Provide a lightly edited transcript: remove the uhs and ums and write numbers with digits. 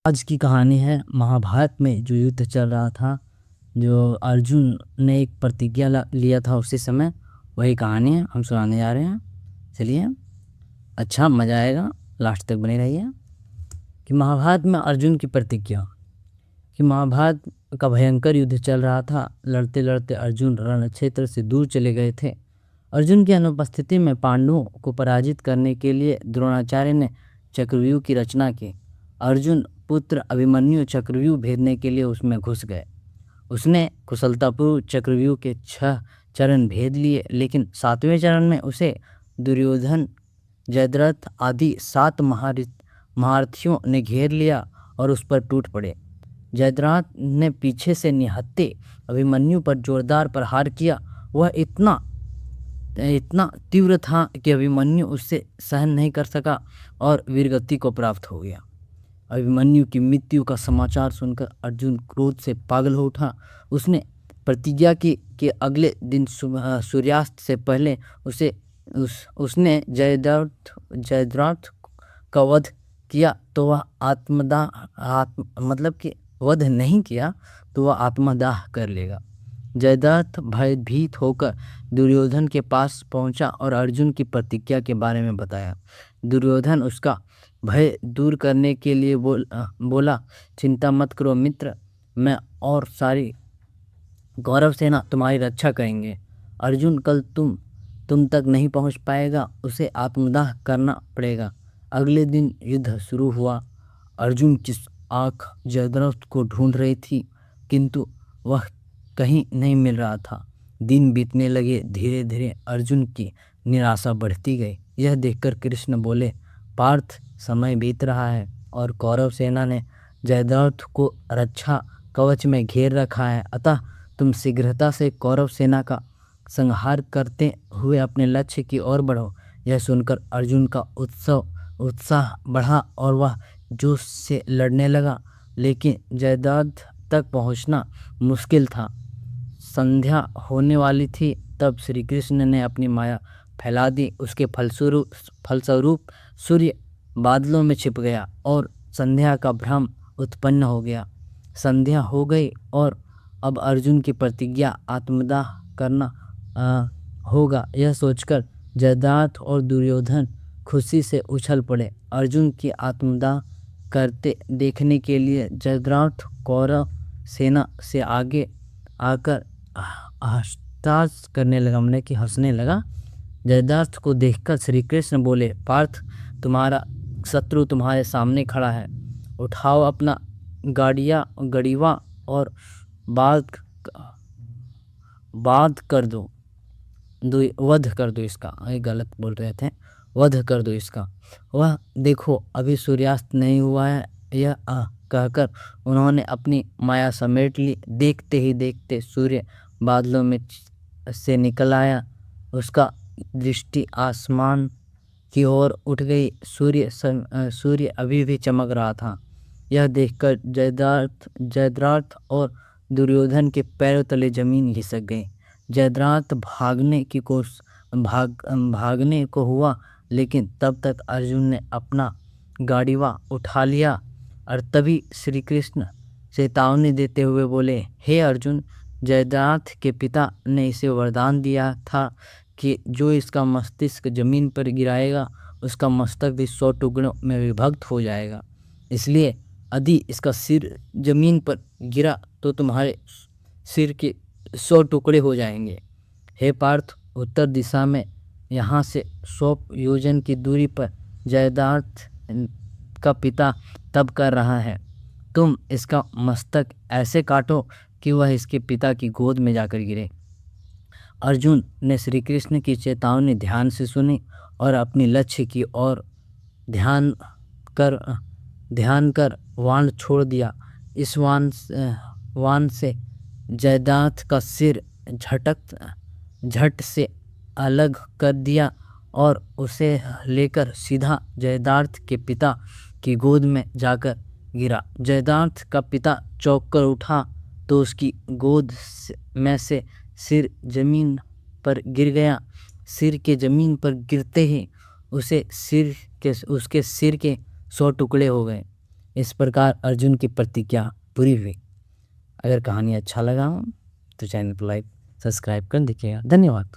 आज की कहानी है महाभारत में जो युद्ध चल रहा था, जो अर्जुन ने एक प्रतिज्ञा लिया था उसी समय, वही कहानी है हम सुनाने जा रहे हैं। चलिए, अच्छा मज़ा आएगा, लास्ट तक बने रहिए। कि महाभारत में अर्जुन की प्रतिज्ञा। कि महाभारत का भयंकर युद्ध चल रहा था। लड़ते लड़ते अर्जुन रण क्षेत्र से दूर चले गए थे। अर्जुन की अनुपस्थिति में पांडवों को पराजित करने के लिए द्रोणाचार्य ने चक्रव्यूह की रचना की। अर्जुन पुत्र अभिमन्यु चक्रव्यूह भेदने के लिए उसमें घुस गए। उसने कुशलतापूर्वक चक्रव्यूह के 6 चरण भेद लिए, लेकिन 7वें चरण में उसे दुर्योधन, जयद्रथ आदि 7 महारथियों ने घेर लिया और उस पर टूट पड़े। जयद्रथ ने पीछे से निहत्थे अभिमन्यु पर जोरदार प्रहार किया। वह इतना तीव्र था कि अभिमन्यु उससे सहन नहीं कर सका और वीरगति को प्राप्त हो गया। अभिमन्यु की मृत्यु का समाचार सुनकर अर्जुन क्रोध से पागल हो उठा। उसने प्रतिज्ञा की कि अगले दिन सूर्यास्त से पहले उसने जयद्रथ का वध किया तो वह वध नहीं किया तो वह आत्मदाह कर लेगा। जयद्रथ भयभीत होकर दुर्योधन के पास पहुंचा और अर्जुन की प्रतिज्ञा के बारे में बताया। दुर्योधन उसका भय दूर करने के लिए बोला, चिंता मत करो मित्र, मैं और सारी कौरव सेना तुम्हारी रक्षा करेंगे। अर्जुन कल तुम तक नहीं पहुंच पाएगा, उसे आत्मदाह करना पड़ेगा। अगले दिन युद्ध शुरू हुआ। अर्जुन की आँख जयद्रथ को ढूंढ रही थी, किंतु वह कहीं नहीं मिल रहा था। दिन बीतने लगे। धीरे धीरे अर्जुन की निराशा बढ़ती गई। यह देखकर कृष्ण बोले, पार्थ, समय बीत रहा है और कौरव सेना ने जयद्रथ को रक्षा कवच में घेर रखा है, अतः तुम शीघ्रता से कौरव सेना का संहार करते हुए अपने लक्ष्य की ओर बढ़ो। यह सुनकर अर्जुन का उत्साह बढ़ा और वह जोश से लड़ने लगा, लेकिन जयद्रथ तक पहुंचना मुश्किल था। संध्या होने वाली थी। तब श्री कृष्ण ने अपनी माया फैला दी। उसके फलस्वरूप सूर्य बादलों में छिप गया और संध्या का भ्रम उत्पन्न हो गया। संध्या हो गई और अब अर्जुन की प्रतिज्ञा आत्मदाह करना होगा, यह सोचकर जयद्रथ और दुर्योधन खुशी से उछल पड़े। अर्जुन की आत्मदाह करते देखने के लिए जयद्रथ कौरव सेना से आगे आकर हंसने लगा। जयद्रथ को देखकर श्री कृष्ण बोले, पार्थ, तुम्हारा शत्रु तुम्हारे सामने खड़ा है। उठाओ अपना गड़ीवा और वध कर दो इसका। गलत बोल रहे थे, वध कर दो इसका। वह देखो अभी सूर्यास्त नहीं हुआ है। यह कहकर उन्होंने अपनी माया समेट ली। देखते ही देखते सूर्य बादलों में से निकल आया। उसका दृष्टि आसमान की ओर उठ गई। सूर्य अभी भी चमक रहा था। यह देखकर जयद्रथ और दुर्योधन के पैरों तले जमीन खिसक गई। जयद्रथ भागने को हुआ, लेकिन तब तक अर्जुन ने अपना गाड़ीवा उठा लिया और तभी श्री कृष्ण चेतावनी देते हुए बोले, हे अर्जुन, जयद्रथ के पिता ने इसे वरदान दिया था कि जो इसका मस्तिष्क जमीन पर गिराएगा उसका मस्तक भी 100 टुकड़ों में विभक्त हो जाएगा। इसलिए यदि इसका सिर जमीन पर गिरा तो तुम्हारे सिर के 100 टुकड़े हो जाएंगे। हे पार्थ, उत्तर दिशा में यहाँ से 100 योजन की दूरी पर जयद्रथ का पिता तप कर रहा है। तुम इसका मस्तक ऐसे काटो कि वह इसके पिता की गोद में जाकर गिरे। अर्जुन ने श्री कृष्ण की चेतावनी ध्यान से सुनी और अपनी लक्ष्य की ओर ध्यान कर वाण छोड़ दिया। इस वाण से जयद्रथ का सिर झट से अलग कर दिया और उसे लेकर सीधा जयद्रथ के पिता की गोद में जाकर गिरा। जयद्रथ का पिता चौंक कर उठा तो उसकी गोद में से सिर जमीन पर गिर गया। सिर के जमीन पर गिरते ही उसके सिर के 100 टुकड़े हो गए। इस प्रकार अर्जुन की प्रतिज्ञा पूरी हुई। अगर कहानी अच्छा लगा हो तो चैनल को लाइक सब्सक्राइब कर दीजिएगा। धन्यवाद।